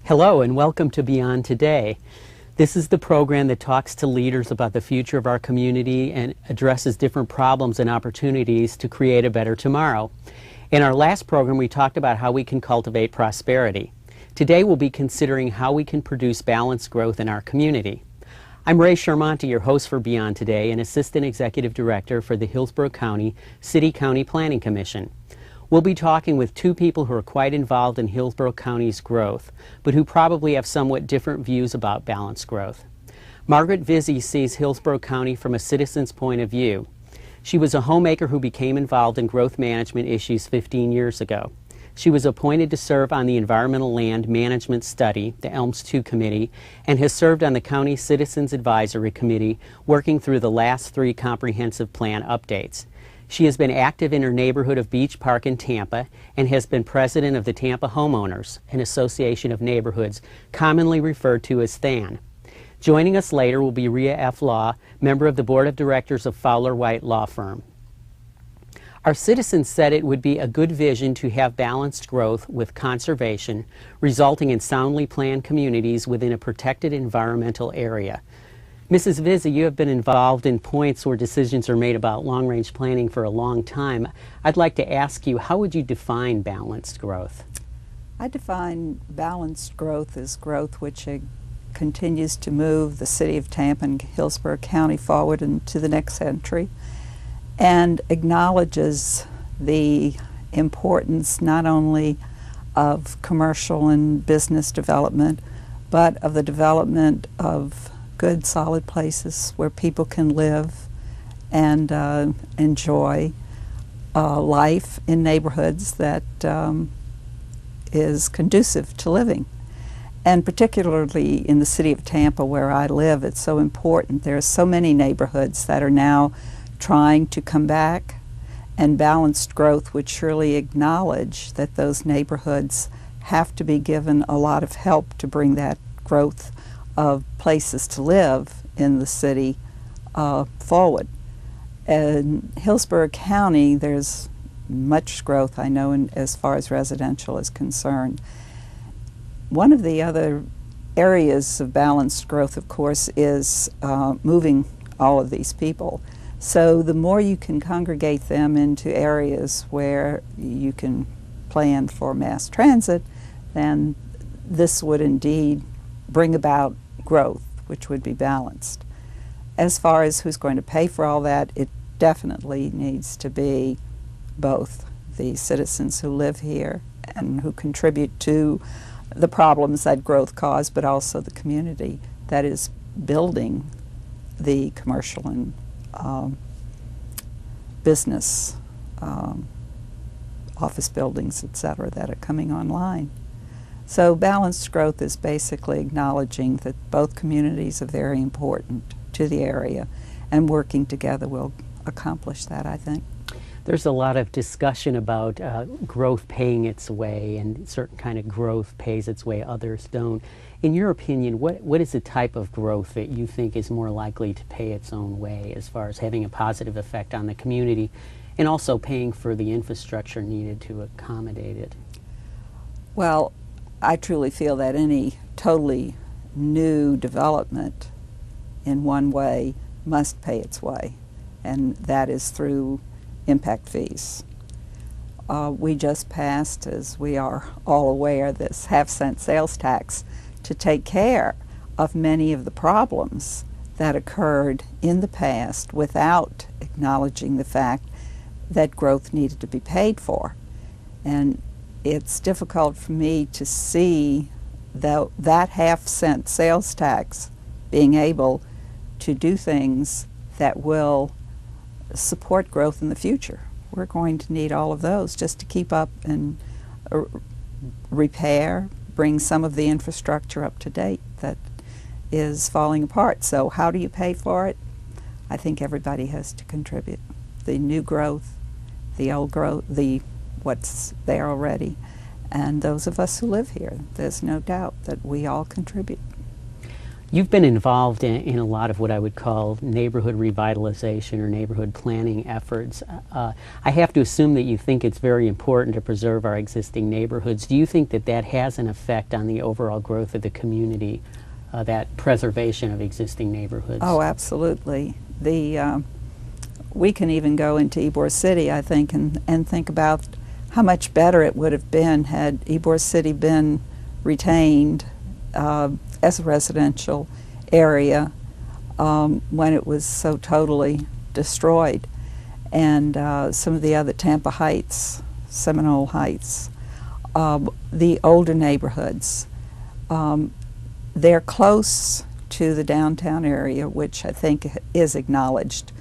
Hello and welcome to Beyond Today. This is the program that talks to leaders about the future of our community and addresses different problems and opportunities to create a better tomorrow. In our last program, we talked about how we can cultivate prosperity. Today, we'll be considering how we can produce balanced growth in our community. I'm Ray Charmonti, your host for Beyond Today and Assistant Executive Director for the Hillsborough County City-County Planning Commission. We'll be talking with two people who are quite involved in Hillsborough County's growth, but who probably have somewhat different views about balanced growth. Margaret Vizzi sees Hillsborough County from a citizen's point of view. She was a homemaker who became involved in growth management issues 15 years ago. She was appointed to serve on the Environmental Land Management Study, the ELMS 2 Committee, and has served on the County Citizens Advisory Committee, working through the last 3 comprehensive plan updates. She has been active in her neighborhood of Beach Park in Tampa and has been president of the Tampa Homeowners, an association of neighborhoods commonly referred to as THAN. Joining us later will be Rhea F. Law, member of the board of directors of Fowler White Law Firm. Our citizens said it would be a good vision to have balanced growth with conservation, resulting in soundly planned communities within a protected environmental area. Mrs. Vizzi, you have been involved in points where decisions are made about long-range planning for a long time. I'd like to ask you, how would you define balanced growth? I define balanced growth as growth which continues to move the city of Tampa and Hillsborough County forward into the next century and acknowledges the importance not only of commercial and business development, but of the development of good, solid places where people can live and enjoy life in neighborhoods that is conducive to living. And particularly in the city of Tampa where I live, it's so important. There are so many neighborhoods that are now trying to come back, and balanced growth would surely acknowledge that those neighborhoods have to be given a lot of help to bring that growth of places to live in the city forward. In Hillsborough County, there's much growth, I know, as far as residential is concerned. One of the other areas of balanced growth, of course, is moving all of these people. So the more you can congregate them into areas where you can plan for mass transit, then this would indeed bring about growth, which would be balanced. As far as who's going to pay for all that, it definitely needs to be both the citizens who live here and who contribute to the problems that growth causes, but also the community that is building the commercial and business office buildings, etc., that are coming online. So balanced growth is basically acknowledging that both communities are very important to the area, and working together will accomplish that, I think. There's a lot of discussion about growth paying its way, and certain kind of growth pays its way, others don't. In your opinion, what is the type of growth that you think is more likely to pay its own way as far as having a positive effect on the community and also paying for the infrastructure needed to accommodate it? Well, I truly feel that any totally new development in one way must pay its way, and that is through impact fees. We just passed, as we are all aware, this half-cent sales tax to take care of many of the problems that occurred in the past without acknowledging the fact that growth needed to be paid for. And it's difficult for me to see that half-cent sales tax being able to do things that will support growth in the future. We're going to need all of those just to keep up and repair, bring some of the infrastructure up to date that is falling apart. So how do you pay for it? I think everybody has to contribute. The new growth, the old growth, what's there already, and those of us who live here. There's no doubt that we all contribute. You've been involved in a lot of what I would call neighborhood revitalization or neighborhood planning efforts. I have to assume that you think it's very important to preserve our existing neighborhoods. Do you think that that has an effect on the overall growth of the community, that preservation of existing neighborhoods? Oh, absolutely. We can even go into Ybor City, I think, and think about how much better it would have been had Ybor City been retained as a residential area when it was so totally destroyed. And some of the other Tampa Heights, Seminole Heights, the older neighborhoods, they're close to the downtown area, which I think is acknowledged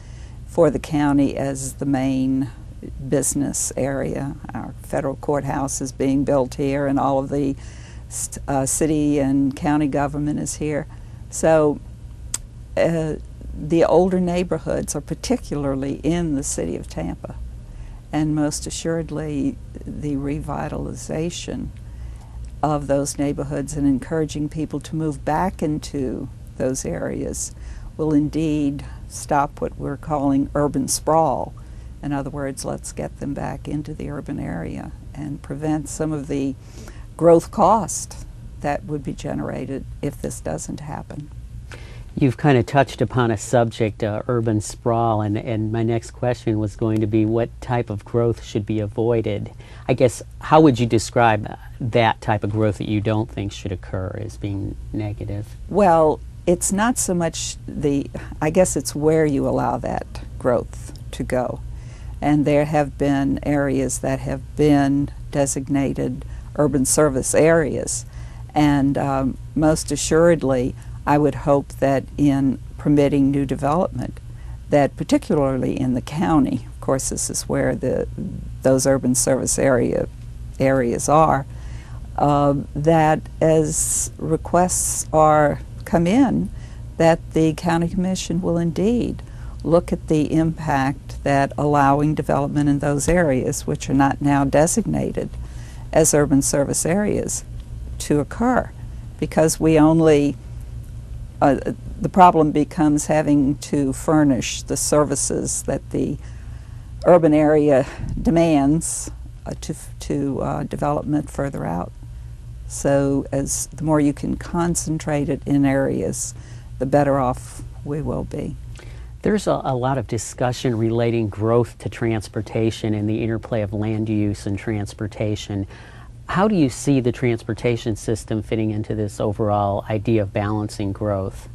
for the county as the main business area. Our federal courthouse is being built here, and all of the city and county government is here. So the older neighborhoods are particularly in the city of Tampa, and most assuredly the revitalization of those neighborhoods and encouraging people to move back into those areas will indeed stop what we're calling urban sprawl. In other words, let's get them back into the urban area and prevent some of the growth cost that would be generated if this doesn't happen. You've kind of touched upon a subject, urban sprawl, and my next question was going to be what type of growth should be avoided. I guess, how would you describe that type of growth that you don't think should occur as being negative? Well, it's not so much I guess it's where you allow that growth to go. And there have been areas that have been designated urban service areas. And most assuredly, I would hope that in permitting new development, that particularly in the county, of course this is where those urban service areas are, that as requests come in, that the county commission will indeed look at the impact that allowing development in those areas, which are not now designated as urban service areas, to occur. Because we only, the problem becomes having to furnish the services that the urban area demands to development further out. So the more you can concentrate it in areas, the better off we will be. There's a lot of discussion relating growth to transportation and the interplay of land use and transportation. How do you see the transportation system fitting into this overall idea of balancing growth?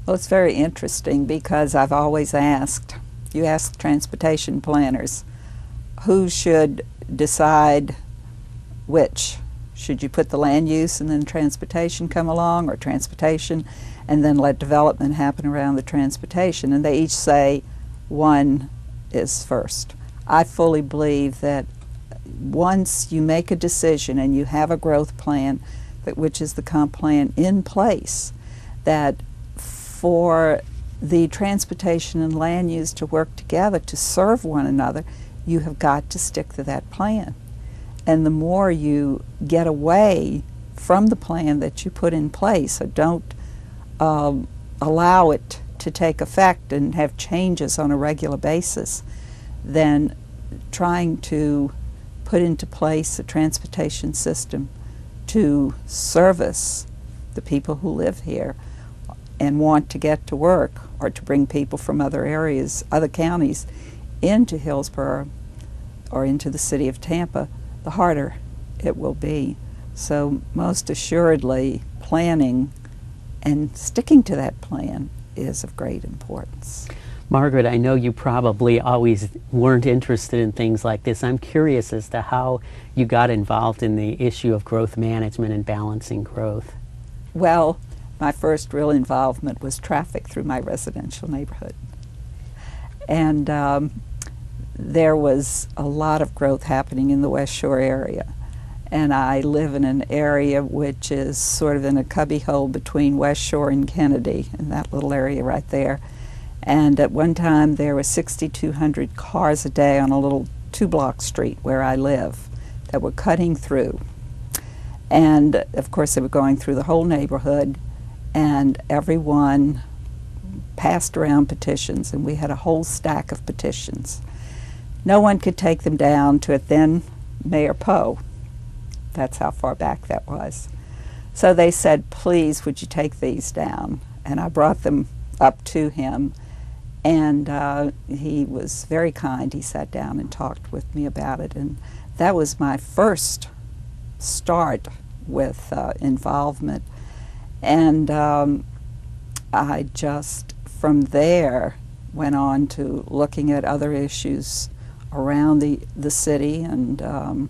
Well, it's very interesting because I've always asked, you ask transportation planners, who should decide which? Should you put the land use and then transportation come along, or transportation and then let development happen around the transportation? And they each say one is first. I fully believe that once you make a decision and you have a growth plan, which is the comp plan in place, that for the transportation and land use to work together to serve one another, you have got to stick to that plan. And the more you get away from the plan that you put in place, or don't allow it to take effect and have changes on a regular basis, then trying to put into place a transportation system to service the people who live here and want to get to work, or to bring people from other areas, other counties, into Hillsborough or into the city of Tampa, the harder it will be. So most assuredly, planning and sticking to that plan is of great importance. Margaret, I know you probably always weren't interested in things like this. I'm curious as to how you got involved in the issue of growth management and balancing growth. Well, my first real involvement was traffic through my residential neighborhood. And there was a lot of growth happening in the West Shore area. And I live in an area which is sort of in a cubbyhole between West Shore and Kennedy, in that little area right there. And at one time there were 6,200 cars a day on a little 2-block street where I live that were cutting through. And of course they were going through the whole neighborhood, and everyone passed around petitions, and we had a whole stack of petitions. No one could take them down to it then Mayor Poe. That's how far back that was. So they said, please, would you take these down? And I brought them up to him, and he was very kind. He sat down and talked with me about it, and that was my first start with involvement. And I just, from there, went on to looking at other issues around the city, and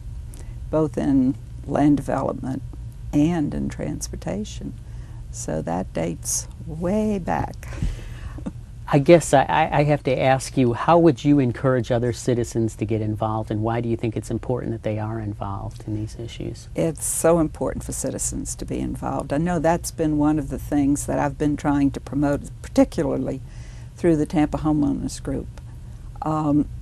both in land development and in transportation. So that dates way back. I guess I have to ask you, how would you encourage other citizens to get involved, and why do you think it's important that they are involved in these issues? It's so important for citizens to be involved. I know that's been one of the things that I've been trying to promote, particularly through the Tampa Homeowners Group,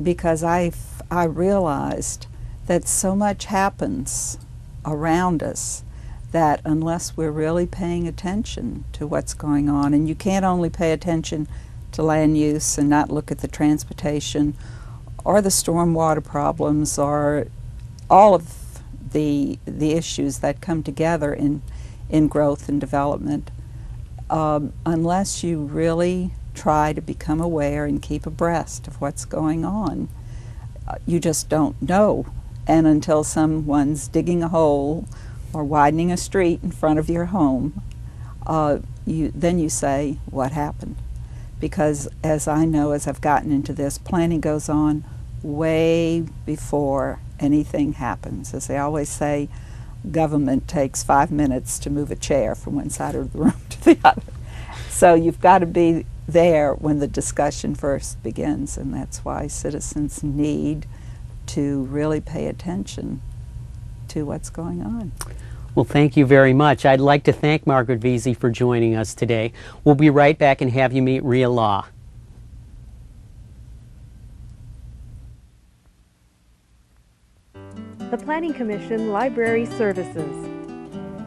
because I realized that so much happens around us that unless we're really paying attention to what's going on, and you can't only pay attention to land use and not look at the transportation or the stormwater problems or all of the issues that come together in growth and development, unless you really try to become aware and keep abreast of what's going on, you just don't know. And until someone's digging a hole or widening a street in front of your home, then you say, what happened? Because as I know, as I've gotten into this, planning goes on way before anything happens. As they always say, government takes 5 minutes to move a chair from one side of the room to the other. So you've got to be there when the discussion first begins, and that's why citizens need to really pay attention to what's going on. Well, thank you very much. I'd like to thank Margaret Vizzi for joining us today. We'll be right back and have you meet Rhea Law. The Planning Commission Library Services.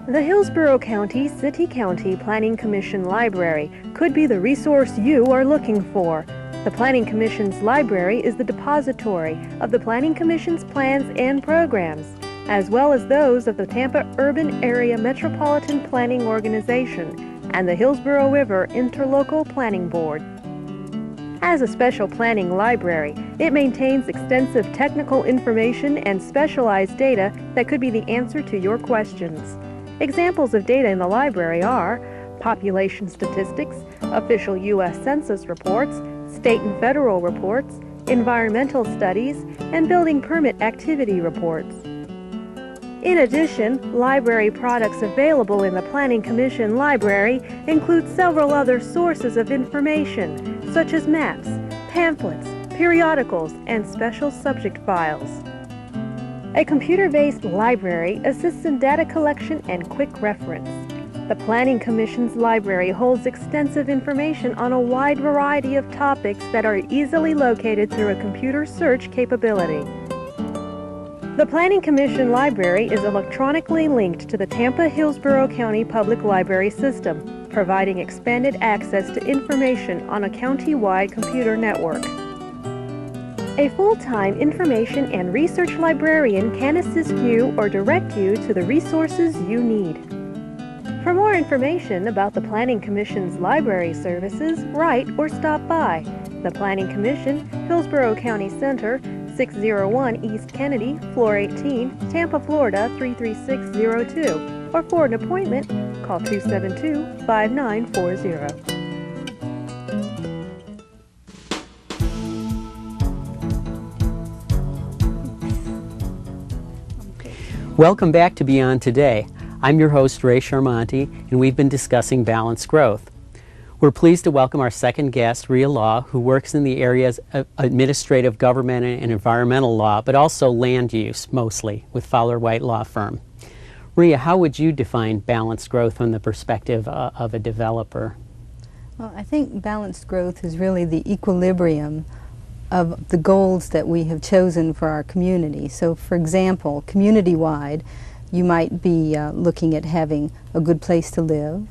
The Hillsborough County City County Planning Commission Library could be the resource you are looking for. The Planning Commission's library is the depository of the Planning Commission's plans and programs, as well as those of the Tampa Urban Area Metropolitan Planning Organization and the Hillsborough River Interlocal Planning Board. As a special planning library, it maintains extensive technical information and specialized data that could be the answer to your questions. Examples of data in the library are population statistics, official U.S. Census reports, state and federal reports, environmental studies, and building permit activity reports. In addition, library products available in the Planning Commission Library include several other sources of information, such as maps, pamphlets, periodicals, and special subject files. A computer-based library assists in data collection and quick reference. The Planning Commission's library holds extensive information on a wide variety of topics that are easily located through a computer search capability. The Planning Commission Library is electronically linked to the Tampa-Hillsborough County Public Library System, providing expanded access to information on a county-wide computer network. A full-time information and research librarian can assist you or direct you to the resources you need. For more information about the Planning Commission's library services, write or stop by. The Planning Commission, Hillsborough County Center, 601 East Kennedy, Floor 18, Tampa, Florida 33602. Or for an appointment, call 272-5940. Welcome back to Beyond Today. I'm your host, Ray Charmonti, and we've been discussing balanced growth. We're pleased to welcome our second guest, Rhea Law, who works in the areas of administrative, government, and environmental law, but also land use, mostly, with Fowler White Law Firm. Rhea, how would you define balanced growth from the perspective of a developer? Well, I think balanced growth is really the equilibrium of the goals that we have chosen for our community. So, for example, community-wide, you might be looking at having a good place to live,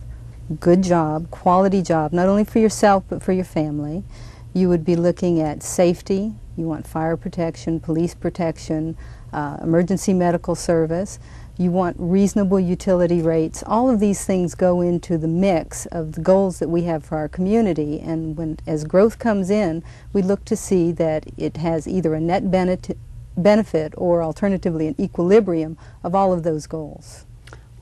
good job, quality job, not only for yourself but for your family. You would be looking at safety. You want fire protection, police protection, emergency medical service. You want reasonable utility rates. All of these things go into the mix of the goals that we have for our community, and as growth comes in, we look to see that it has either a net benefit or alternatively an equilibrium of all of those goals.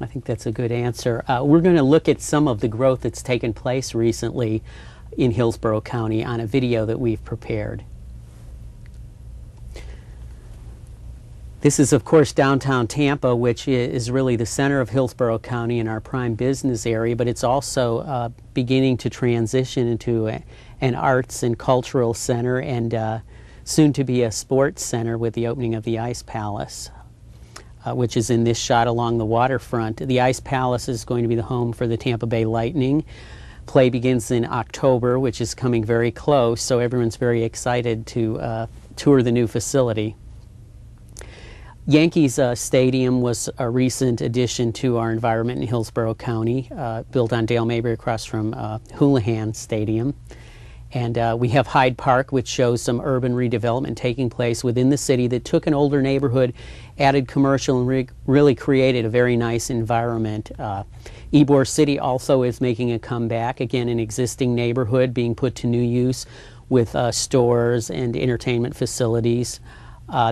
I think that's a good answer. We're going to look at some of the growth that's taken place recently in Hillsborough County on a video that we've prepared. This is, of course, downtown Tampa, which is really the center of Hillsborough County and our prime business area, but it's also beginning to transition into an arts and cultural center, and soon to be a sports center with the opening of the Ice Palace, which is in this shot along the waterfront. The Ice Palace is going to be the home for the Tampa Bay Lightning. Play begins in October, which is coming very close, so everyone's very excited to tour the new facility. Yankees Stadium was a recent addition to our environment in Hillsborough County, built on Dale Mabry across from Houlihan Stadium. And we have Hyde Park, which shows some urban redevelopment taking place within the city that took an older neighborhood, added commercial, and really created a very nice environment. Ybor City also is making a comeback, again an existing neighborhood being put to new use with stores and entertainment facilities.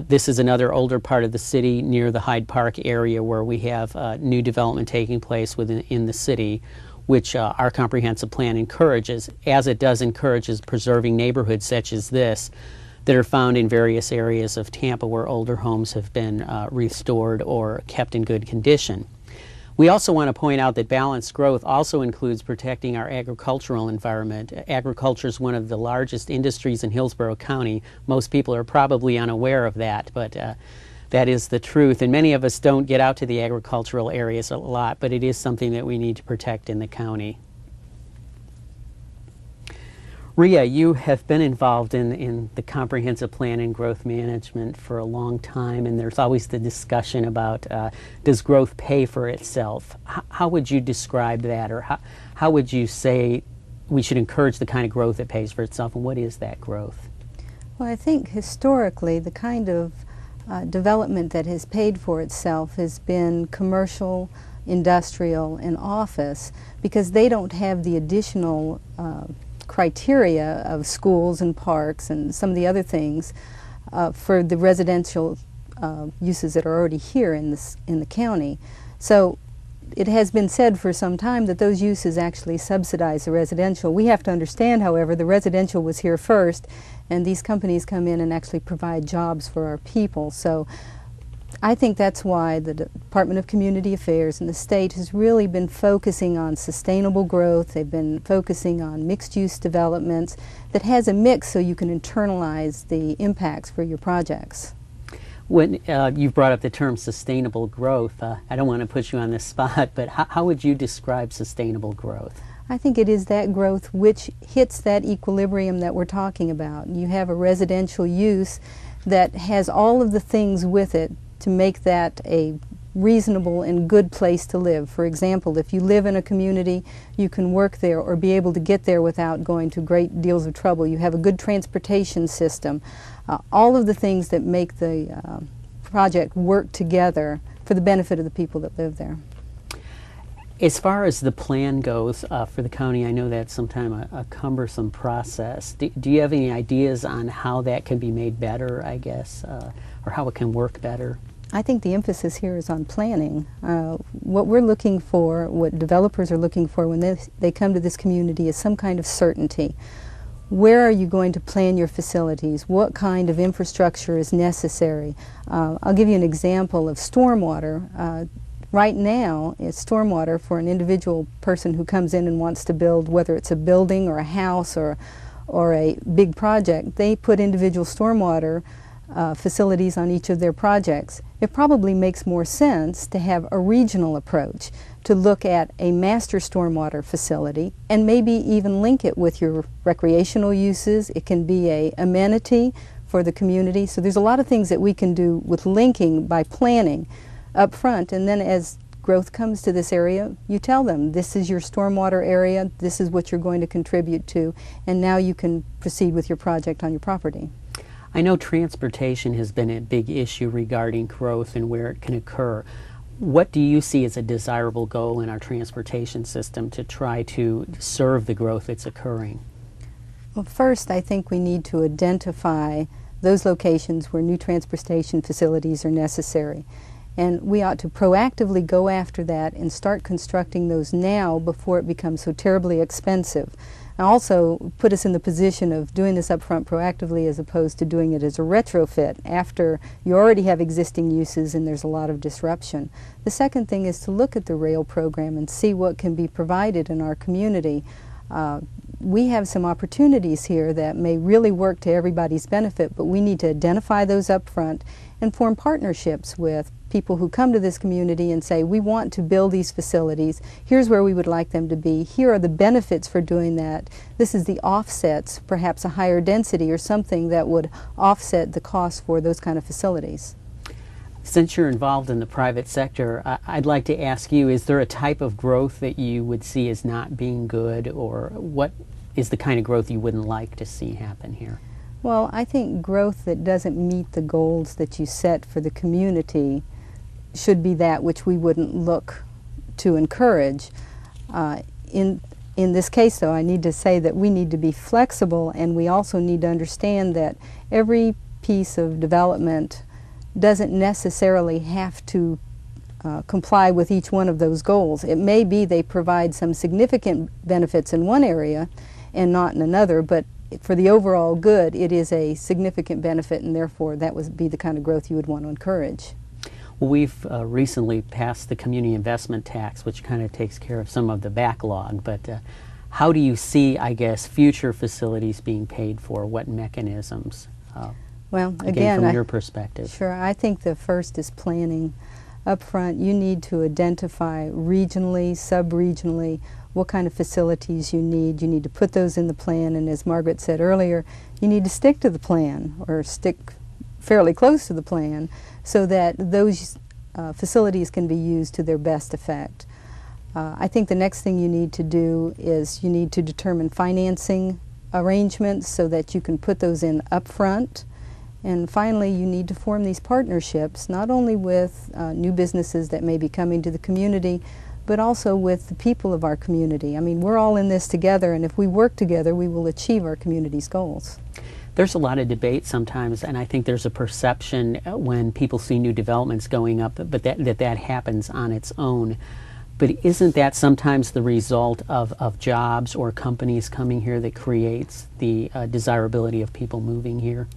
This is another older part of the city near the Hyde Park area where we have new development taking place within the city, which our comprehensive plan encourages, as it does encourages preserving neighborhoods such as this that are found in various areas of Tampa where older homes have been restored or kept in good condition. We also want to point out that balanced growth also includes protecting our agricultural environment. Agriculture is one of the largest industries in Hillsborough County. Most people are probably unaware of that, but that is the truth. And many of us don't get out to the agricultural areas a lot, but it is something that we need to protect in the county. Rhea, you have been involved in the comprehensive plan and growth management for a long time, and there's always the discussion about does growth pay for itself? How would you describe that, or how would you say we should encourage the kind of growth that pays for itself, and what is that growth? Well, I think historically the kind of development that has paid for itself has been commercial, industrial, and office, because they don't have the additional criteria of schools and parks and some of the other things for the residential uses that are already here in the county. So it has been said for some time that those uses actually subsidize the residential. We have to understand, however, the residential was here first, and these companies come in and actually provide jobs for our people. So I think that's why the Department of Community Affairs and the state has really been focusing on sustainable growth. They've been focusing on mixed-use developments that has a mix so you can internalize the impacts for your projects. When you've brought up the term sustainable growth, I don't want to put you on the spot, but how would you describe sustainable growth? I think it is that growth which hits that equilibrium that we're talking about. You have a residential use that has all of the things with it to make that a reasonable and good place to live. For example, if you live in a community, you can work there or be able to get there without going to great deals of trouble. You have a good transportation system. All of the things that make the project work together for the benefit of the people that live there. As far as the plan goes for the county, I know that's sometimes a cumbersome process. Do you have any ideas on how that can be made better, I guess, or how it can work better? I think the emphasis here is on planning. What we're looking for, what developers are looking for when they come to this community is some kind of certainty. Where are you going to plan your facilities? What kind of infrastructure is necessary? I'll give you an example of stormwater. Right now, it's stormwater for an individual person who comes in and wants to build, whether it's a building or a house or a big project, they put individual stormwater facilities on each of their projects. It probably makes more sense to have a regional approach, to look at a master stormwater facility and maybe even link it with your recreational uses. It can be an amenity for the community. So there's a lot of things that we can do with linking by planning up front, and then as growth comes to this area, you tell them, this is your stormwater area, this is what you're going to contribute to, and now you can proceed with your project on your property. I know transportation has been a big issue regarding growth and where it can occur. What do you see as a desirable goal in our transportation system to try to serve the growth that's occurring? Well, first, I think we need to identify those locations where new transportation facilities are necessary. And we ought to proactively go after that and start constructing those now before it becomes so terribly expensive. And also put us in the position of doing this up front proactively as opposed to doing it as a retrofit after you already have existing uses and there's a lot of disruption. The second thing is to look at the rail program and see what can be provided in our community. We have some opportunities here that may really work to everybody's benefit, but we need to identify those up front and form partnerships with people who come to this community and say, we want to build these facilities, here's where we would like them to be, here are the benefits for doing that, this is the offsets, perhaps a higher density or something that would offset the cost for those kind of facilities. Since you're involved in the private sector, I'd like to ask you, is there a type of growth that you would see as not being good, or what is the kind of growth you wouldn't like to see happen here? Well, I think growth that doesn't meet the goals that you set for the community should be that which we wouldn't look to encourage. In this case, though, I need to say that we need to be flexible, and we also need to understand that every piece of development doesn't necessarily have to comply with each one of those goals. It may be they provide some significant benefits in one area and not in another, but for the overall good, it is a significant benefit, and therefore that would be the kind of growth you would want to encourage. Well, we've recently passed the community investment tax, which kind of takes care of some of the backlog, but how do you see, I guess, future facilities being paid for? What mechanisms? Well, again, from your perspective. Sure, I think the first is planning. Up front, you need to identify regionally, sub-regionally, what kind of facilities you need. You need to put those in the plan, and as Margaret said earlier, you need to stick to the plan, or stick fairly close to the plan, so that those facilities can be used to their best effect. I think the next thing you need to do is you need to determine financing arrangements so that you can put those in up front. And finally, you need to form these partnerships, not only with new businesses that may be coming to the community, but also with the people of our community. I mean, we're all in this together, and if we work together, we will achieve our community's goals. There's a lot of debate sometimes, and I think there's a perception when people see new developments going up, but that happens on its own. But isn't that sometimes the result of jobs or companies coming here that creates the desirability of people moving here?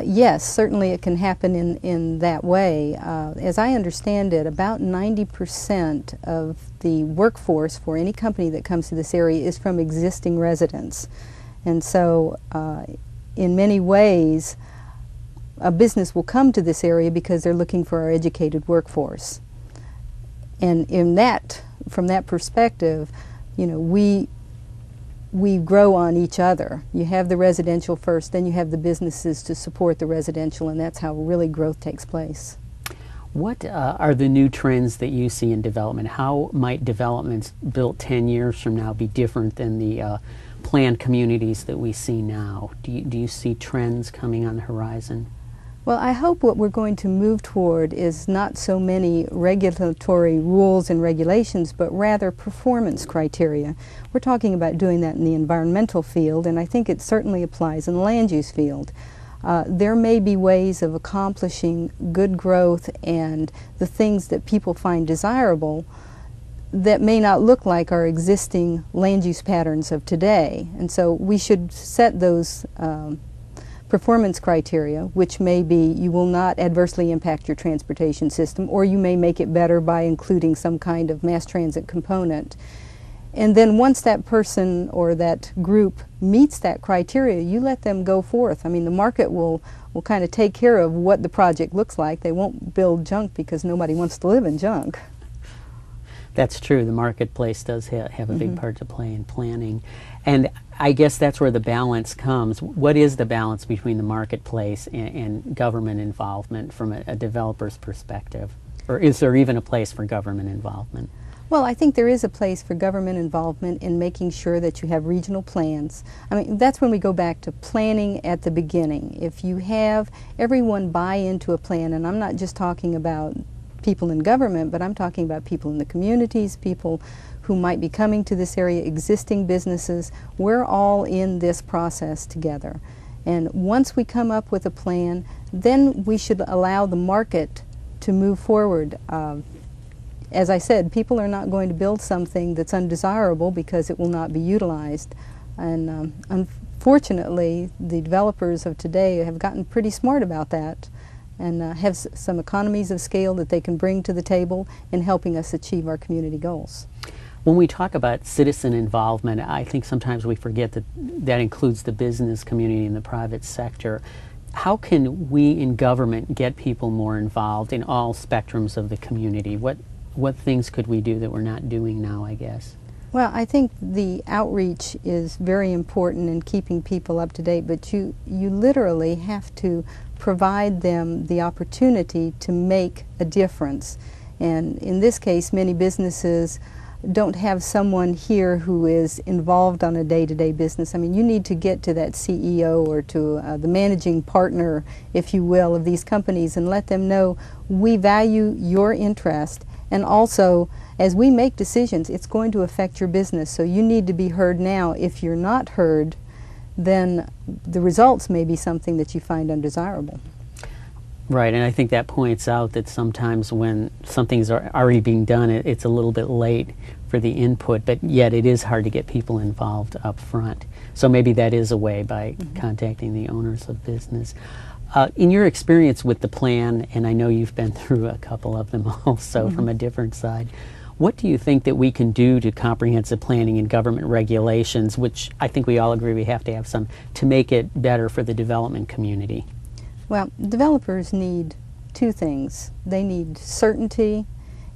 Yes, certainly it can happen in that way. As I understand it, about 90% of the workforce for any company that comes to this area is from existing residents. And so in many ways, a business will come to this area because they're looking for our educated workforce. And from that perspective, you know, we grow on each other. You have the residential first, then you have the businesses to support the residential, and that's how really growth takes place. What are the new trends that you see in development? How might developments built 10 years from now be different than the planned communities that we see now? Do you see trends coming on the horizon? Well, I hope what we're going to move toward is not so many regulatory rules and regulations, but rather performance criteria. We're talking about doing that in the environmental field, and I think it certainly applies in the land use field. There may be ways of accomplishing good growth and the things that people find desirable that may not look like our existing land use patterns of today. And so we should set those performance criteria, which may be you will not adversely impact your transportation system, or you may make it better by including some kind of mass transit component. And then once that person or that group meets that criteria, you let them go forth. I mean, the market will kind of take care of what the project looks like. They won't build junk because nobody wants to live in junk. That's true. The marketplace does have a big part to play in planning. And I guess that's where the balance comes. What is the balance between the marketplace and government involvement from a developer's perspective? Or is there even a place for government involvement? Well, I think there is a place for government involvement in making sure that you have regional plans. I mean, that's when we go back to planning at the beginning. If you have everyone buy into a plan, and I'm not just talking about people in government, but I'm talking about people in the communities, people who might be coming to this area, existing businesses, we're all in this process together. And once we come up with a plan, then we should allow the market to move forward. As I said, people are not going to build something that's undesirable because it will not be utilized. And unfortunately, the developers of today have gotten pretty smart about that and have some economies of scale that they can bring to the table in helping us achieve our community goals. When we talk about citizen involvement, I think sometimes we forget that that includes the business community and the private sector. How can we in government get people more involved in all spectrums of the community? What things could we do that we're not doing now, I guess? Well, I think the outreach is very important in keeping people up to date, but you literally have to provide them the opportunity to make a difference. And in this case, many businesses don't have someone here who is involved on a day-to-day business. I mean, you need to get to that CEO or to the managing partner, if you will, of these companies and let them know we value your interest, and also as we make decisions, it's going to affect your business, so you need to be heard now. If you're not heard, then the results may be something that you find undesirable. Right, and I think that points out that sometimes when something's already being done, it's a little bit late for the input, but yet it is hard to get people involved up front. So maybe that is a way by contacting the owners of business. In your experience with the plan, and I know you've been through a couple of them also from a different side, what do you think that we can do to comprehensive planning and government regulations, which I think we all agree we have to have some, to make it better for the development community? Well, developers need two things. They need certainty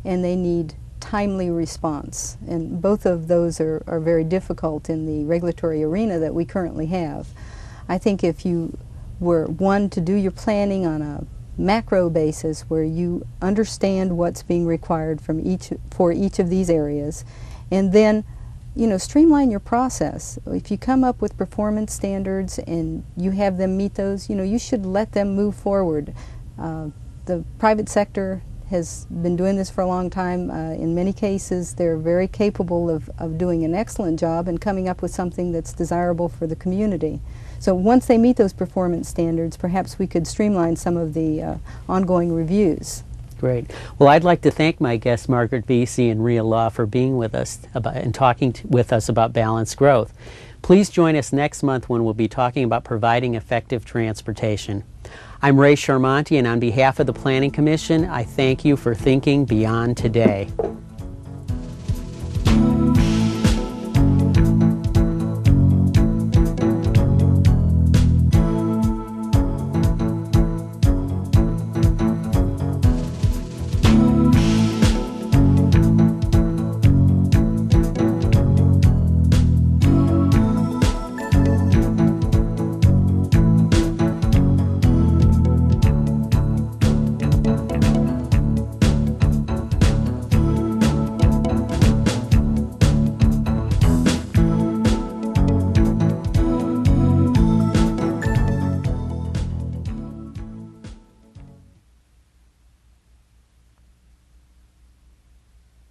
and they need timely response. And both of those are very difficult in the regulatory arena that we currently have. I think if you were, one, to do your planning on a macro basis where you understand what's being required from for each of these areas, and then streamline your process. If you come up with performance standards and you have them meet those, you should let them move forward. The private sector has been doing this for a long time. In many cases, they're very capable of doing an excellent job and coming up with something that's desirable for the community. So once they meet those performance standards, perhaps we could streamline some of the ongoing reviews. Great. Well, I'd like to thank my guests, Margaret Vizzi and Rhea Law, for being with us and talking with us about balanced growth. Please join us next month when we'll be talking about providing effective transportation. I'm Ray Charmonti, and on behalf of the Planning Commission, I thank you for thinking beyond today.